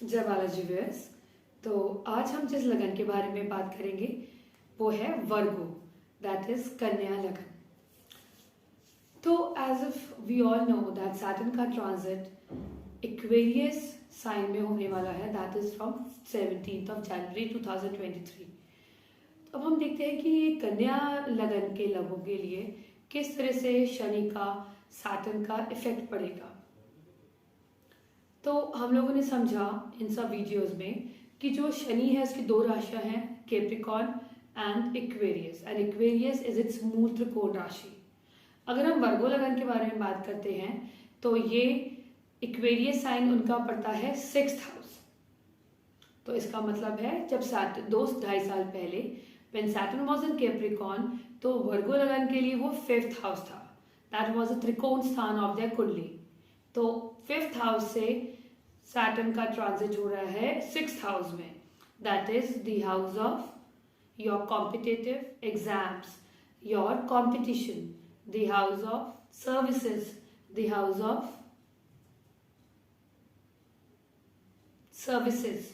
जय बालाजी व्यूअर्स। तो आज हम जिस लगन के बारे में बात करेंगे वो है वर्गो, दैट इज कन्या लगन। तो as if we all know that Saturn का ट्रांजिट एक्वेरियस साइन में होने वाला है, that is from 17th of January 2023। अब हम देखते हैं कि ये कन्या लगन के लोगों के लिए किस तरह से शनि का सैटर्न का इफेक्ट पड़ेगा। तो हम लोगों ने समझा इन सब वीडियोस में कि जो शनि है उसकी दो राशियां हैं, Capricorn and Aquarius, and Aquarius is it's मूल त्रिकोण राशि। अगर हम वर्गो लगन के बारे में बात करते हैं तो ये एक्वेरियस साइन उनका पड़ता है 6th हाउस। तो इसका मतलब है जब सैटर्न 2-2.5 साल पहले when Saturn was in Capricorn तो वर्गो लगन के लिए वो 5th हाउस था, दैट वाज अ त्रिकोण स्थान ऑफ देयर कुंडली। तो 5th हाउस से सैटर्न का ट्रांजिट हो रहा है 6th हाउस में, that is the house of your competitive exams, your competition, the house of services, the house of services.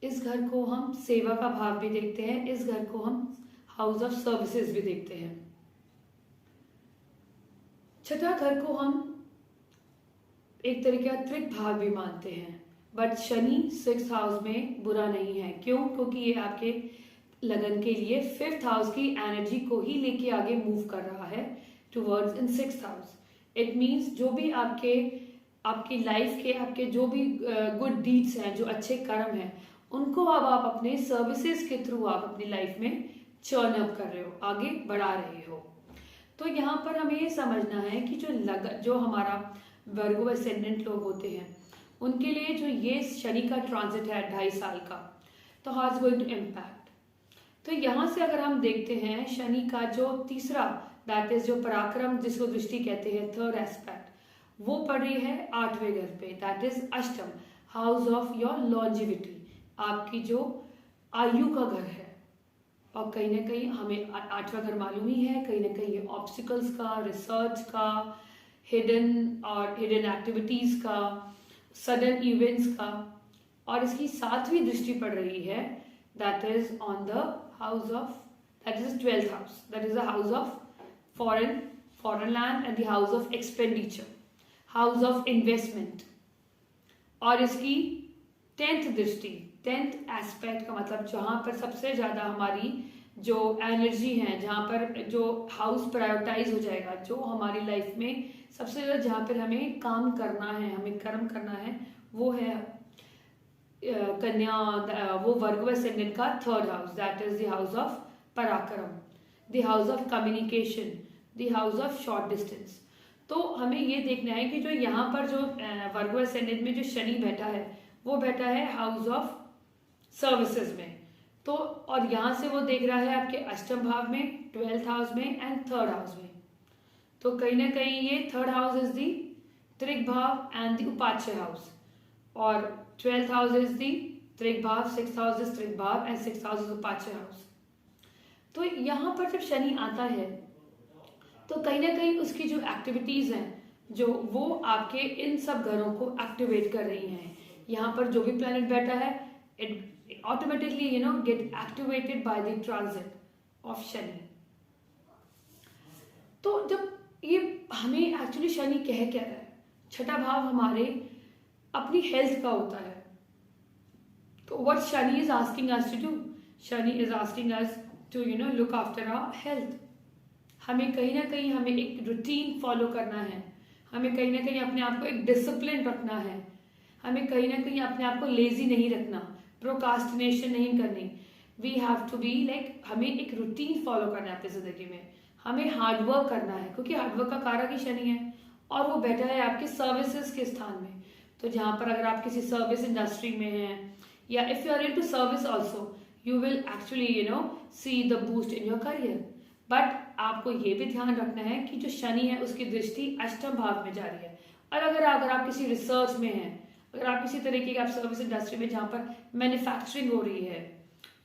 इस घर को हम सेवा का भाव भी देखते हैं, इस घर को हम हाउस ऑफ सर्विसेज भी देखते हैं। छठा घर को हम एक तरीके का त्रिक भाव भी मानते हैं, बट शनि 6th हाउस में बुरा नहीं है। क्यों? क्योंकि ये आपके लगन के लिए 5th हाउस की एनर्जी को ही लेके आगे मूव कर रहा है towards in 6th house. It means जो भी आपकी लाइफ के आपके जो भी गुड डीड्स हैं, जो अच्छे कर्म हैं, उनको अब आप अपने सर्विसेज के थ्रू आप अपनी लाइफ में चर्न अप कर रहे हो, आगे बढ़ा रहे हो। तो यहाँ पर हमें ये समझना है कि जो हमारा वर्गो एसेंडेंट लोग होते हैं उनके लिए जो ये शनि का ट्रांजिट है 2.5 साल का, तो how is going to impact. तो यहाँ से अगर हम देखते हैं शनि का जो तीसरा, दैट इज जो पराक्रम जिसको दृष्टि कहते हैं, 3rd एस्पेक्ट, वो पड़ रही है 8वें घर पे, दैट इज अष्टम हाउस ऑफ योर लॉन्जिविटी, आपकी जो आयु का घर है। और कहीं ना कहीं हमें 8वां घर मालूम ही है, कहीं ना कहीं ये ऑब्स्टिकल्स का, रिसर्च का, हिडन एक्टिविटीज का, सडन इवेंट्स का। और इसकी 7वीं दृष्टि पड़ रही है, that is on the house of, that is 12th house, that is the house of foreign land and the house of expenditure, house of investment. और इसकी 10th दृष्टि, 10th एस्पेक्ट का मतलब जहां पर सबसे ज्यादा हमारी जो एनर्जी है, जहां पर जो हाउस प्रायोरिटाइज हो जाएगा, जो हमारी लाइफ में सबसे ज्यादा जहां पर हमें काम करना है, हमें कर्म करना है, वो है कन्या, वो वर्गो एसेंडेंट का 3rd house, that is the house of पराक्रम, the house of communication, the house of short distance. तो हमें ये देखना है कि जो यहाँ पर जो वर्गो एसेंडेंट में जो शनि बैठा है वो बैठा है हाउस ऑफ सर्विसेज में। तो और यहाँ से वो देख रहा है आपके अष्टम भाव में, 12th हाउस में एंड 3rd हाउस में। तो कहीं ना कहीं ये 3rd हाउस इज दी त्रिक भाव एंड द उपाच्य हाउस, और 12th हाउस इज दी त्रिक भाव, 6th हाउस इज त्रिक भाव एंड 6th हाउस इज उपाच्य हाउस। तो यहाँ पर जब शनि आता है तो कहीं ना कहीं उसकी जो एक्टिविटीज हैं जो वो आपके इन सब घरों को एक्टिवेट कर रही हैं। यहाँ पर जो भी प्लैनेट बैठा है it automatically gate activated by the transit of Shani. तो जब ये हमें एक्चुअली शनि कह क्या रहा है, छठा भाव हमारे अपनी हेल्थ का होता है। तो what Shani is asking us to do, Shani is asking us to look after our health. हमें कहीं ना कहीं हमें एक रूटीन फॉलो करना है, हमें कहीं ना कहीं अपने आप को एक डिसिप्लिन रखना है, हमें कहीं ना कहीं अपने आप को लेजी नहीं रखना, प्रोकास्टिनेशन नहीं करनी। We have to be like, हमें एक रूटीन फॉलो करना है अपनी जिंदगी में, हमें हार्डवर्क करना है, क्योंकि हार्डवर्क का कारक ही शनि है और वो बैठा है आपके सर्विसेज के स्थान में। तो जहां पर अगर आप किसी सर्विस इंडस्ट्री में हैं या if you are into service also, you will actually see the boost in your career. But आपको ये भी ध्यान रखना है कि जो शनि है उसकी दृष्टि अष्टम भाव में जा रही है। और अगर आप किसी रिसर्च में हैं, अगर आप किसी तरीके की आप सर्विस इंडस्ट्री में जहाँ पर मैन्युफैक्चरिंग हो रही है,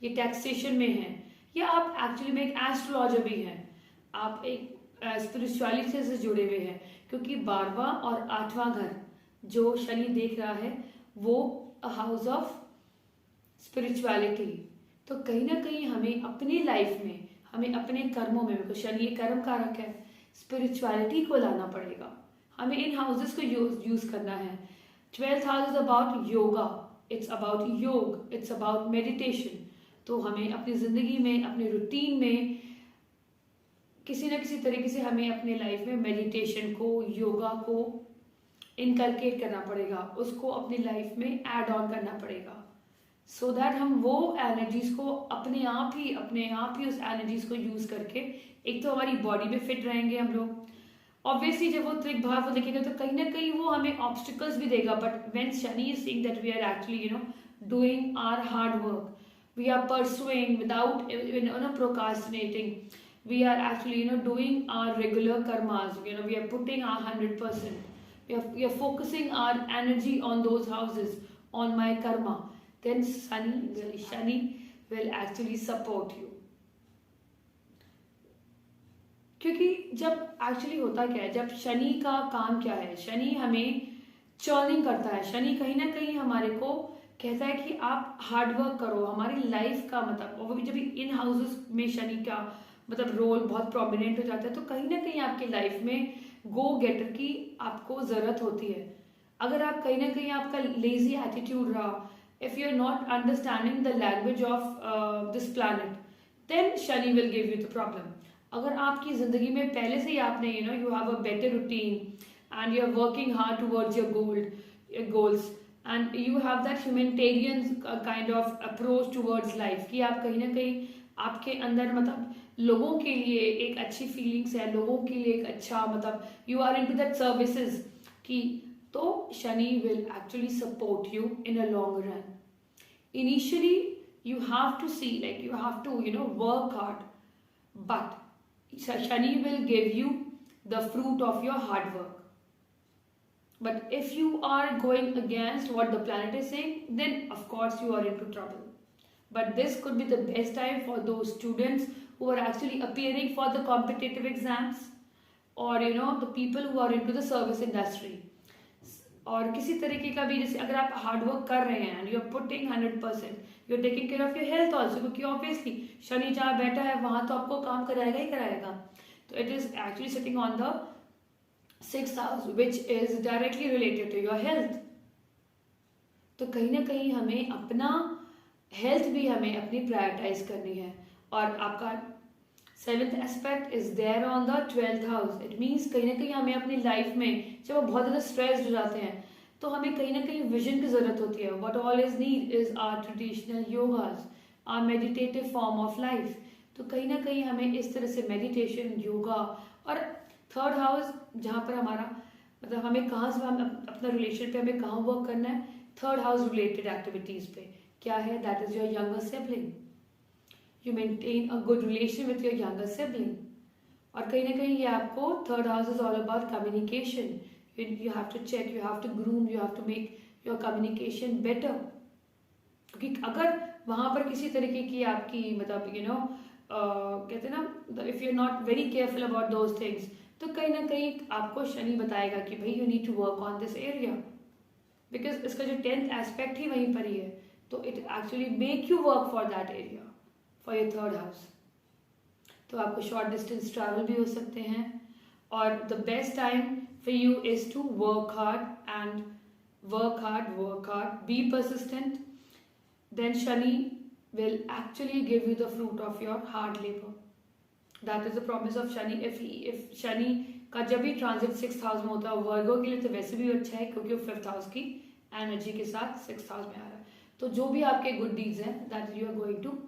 ये टैक्सेशन में है, या आप एक्चुअली में एक एस्ट्रोलॉजर भी हैं, आप एक स्पिरिचुअलिटी से जुड़े हुए हैं, क्योंकि 12वां और 8वां घर जो शनि देख रहा है वो अ हाउस ऑफ स्पिरिचुअलिटी। तो कहीं ना कहीं हमें अपनी लाइफ में, हमें अपने कर्मों में, बिकॉज शनि ये कर्म कारक है, स्पिरिचुअलिटी को लाना पड़ेगा। हमें इन हाउसेस को यूज करना है। 12th house is about yoga, it's about योग, इट्स अबाउट मेडिटेशन। तो हमें अपनी जिंदगी में, अपने रूटीन में किसी न किसी तरीके से हमें अपने लाइफ में मेडिटेशन को, योगा को इनकलकेट करना पड़ेगा, उसको अपनी लाइफ में ऐड ऑन करना पड़ेगा, सो दैट हम वो एनर्जीज को अपने आप ही उस एनर्जीज को यूज करके एक तो हमारी बॉडी में फिट रहेंगे हम लोग। ऑब्वियसली जब वो त्रिक भाव को देखेगा तो कहीं ना कहीं वो हमें ऑब्स्टिकल्स भी देगा, but when Shani is seeing that we are actually doing our hard work, we are pursuing without procrastinating, we are actually doing our regular karmas, we are putting our 100%, we are focusing our energy on those houses, on my karma, then shani will actually support you। क्योंकि जब actually होता क्या है, जब शनि का काम क्या है, शनि हमें चर्निंग करता है, शनि कहीं ना कहीं हमारे को कहता है कि आप हार्ड वर्क करो, हमारी लाइफ का मतलब, और वो भी जब इन हाउसेस में शनि का मतलब रोल बहुत प्रोमिनेंट हो जाता है, तो कहीं ना कहीं आपकी लाइफ में गो गेटर की आपको जरूरत होती है। अगर आप कहीं ना कहीं आपका लेजी एटीट्यूड रहा, if you are not understanding the language of this planet, then Shani will give you the problem. अगर आपकी जिंदगी में पहले से ही आपने you have a better routine and you are working hard towards your goals and you have that humanitarian kind of approach towards life कि आप कहीं ना कहीं आपके अंदर मतलब लोगों के लिए एक अच्छी फीलिंग्स है, लोगों के लिए एक अच्छा मतलब you are into that services की, तो Shani will actually support you in a long run. Initially you have to see, like you have to work hard, but shani will give you the fruit of your hard work. But if you are going against what the planet is saying, then of course you are into trouble. But this could be the best time for those students who are actually appearing for the competitive exams, or the people who are into the service industry, और किसी तरीके का भी, जैसे अगर आप hard work कर रहे हैं, you are putting 100%, you are taking care of your health also, क्योंकि ऑब्वियसली शनि जहाँ बैठा है वहां तो आपको काम कराएगा ही कराएगा। तो it is actually sitting on the 6th house, which is directly related to your health। तो कहीं ना कहीं हमें अपना हेल्थ भी हमें अपनी प्रायोरिटाइज करनी है। और आपका 7th aspect is there on the 12th house. It means कहीं ना कहीं हमें अपनी लाइफ में जब हम बहुत ज़्यादा स्ट्रेस्ड हो जाते हैं, तो हमें कहीं ना कहीं विजन की ज़रूरत होती है। What all is need is our traditional yogas, our meditative form of life. तो कहीं ना कहीं हमें इस तरह से मेडिटेशन, योगा, और 3rd हाउस जहाँ पर हमारा मतलब हमें कहाँ से हम अपना रिलेशन पे हमें कहाँ वर्क करना है, 3rd हाउस रिलेटेड एक्टिविटीज पे क्या है, that is your younger sibling. You maintain a good relation with your younger sibling. और कहीं ना कहीं ये आपको 3rd house is all about communication. You have to check, you have to groom, you have to make your communication better. क्योंकि अगर वहां पर किसी तरीके की आपकी मतलब कहते हैं ना, if you are not very careful about those things, तो कहीं ना कहीं आपको शनि बताएगा कि भाई you need to work on this area, because इसका जो 10th एस्पेक्ट ही वहीं पर ही है। तो it actually make you work for that area, for your 3rd house. तो आपको शॉर्ट डिस्टेंस ट्रैवल भी हो सकते हैं, और the best time for you is to work hard and work hard, be persistent, then Shani will actually give you the fruit of your hard labor. That is the promise of Shani. If Shani का जब भी transit 6th house में होता है, वर्गो के लिए तो वैसे भी अच्छा है, क्योंकि वो 5th हाउस की एनर्जी के साथ 6th हाउस में आ रहा है। तो जो भी आपके गुड डीड्स हैं, that you are going to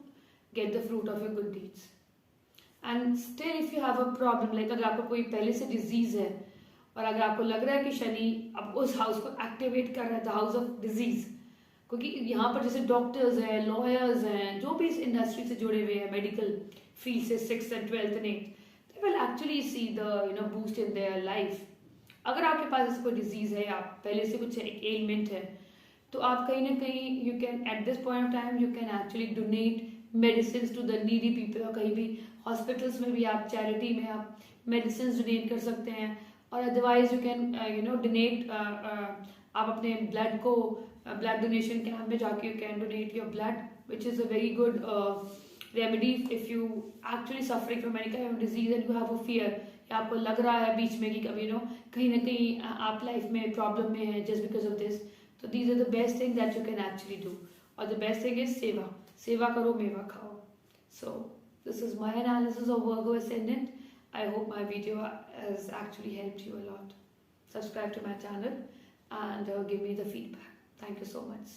get the fruit of your good deeds. And still if you have a problem, like अगर आपको कोई पहले से डिजीज है, और अगर आपको लग रहा है कि शनि अब उस हाउस को एक्टिवेट कर रहा है, द हाउस ऑफ डिजीज, क्योंकि यहाँ पर जैसे डॉक्टर्स हैं, लॉयर्स हैं, जो भी इस इंडस्ट्री से जुड़े हुए हैं, मेडिकल फील्ड से, 6th and 12th and 8th, they will actually see the boost in their life। अगर आपके पास ऐसी कोई डिजीज है या पहले से कुछ एक एलिमेंट है, तो आप कहीं ना कहीं you can at this point of time you can actually donate medicine to the needy people. और कहीं भी हॉस्पिटल्स में भी आप चैरिटी में आप मेडिसिन डोनेट कर सकते हैं, और अदरवाइज यू कैन डोनेट, आप अपने ब्लड को ब्लड डोनेशन कैंप में जाके you can donate your blood, which is a very good remedy if you actually suffering from any kind of disease and you have a fear, या आपको लग रहा है बीच में कि कभी कहीं ना कहीं आप लाइफ में प्रॉब्लम में है जस्ट बिकॉज ऑफ दिस, तो these are the best thing that you can actually do. और द बेस्ट थिंग इज सेवा. सेवा करो, मेवा खाओ. So this is my analysis of Virgo Ascendant. I hope my video has actually helped you a lot. Subscribe to my channel and give me the feedback. Thank you so much.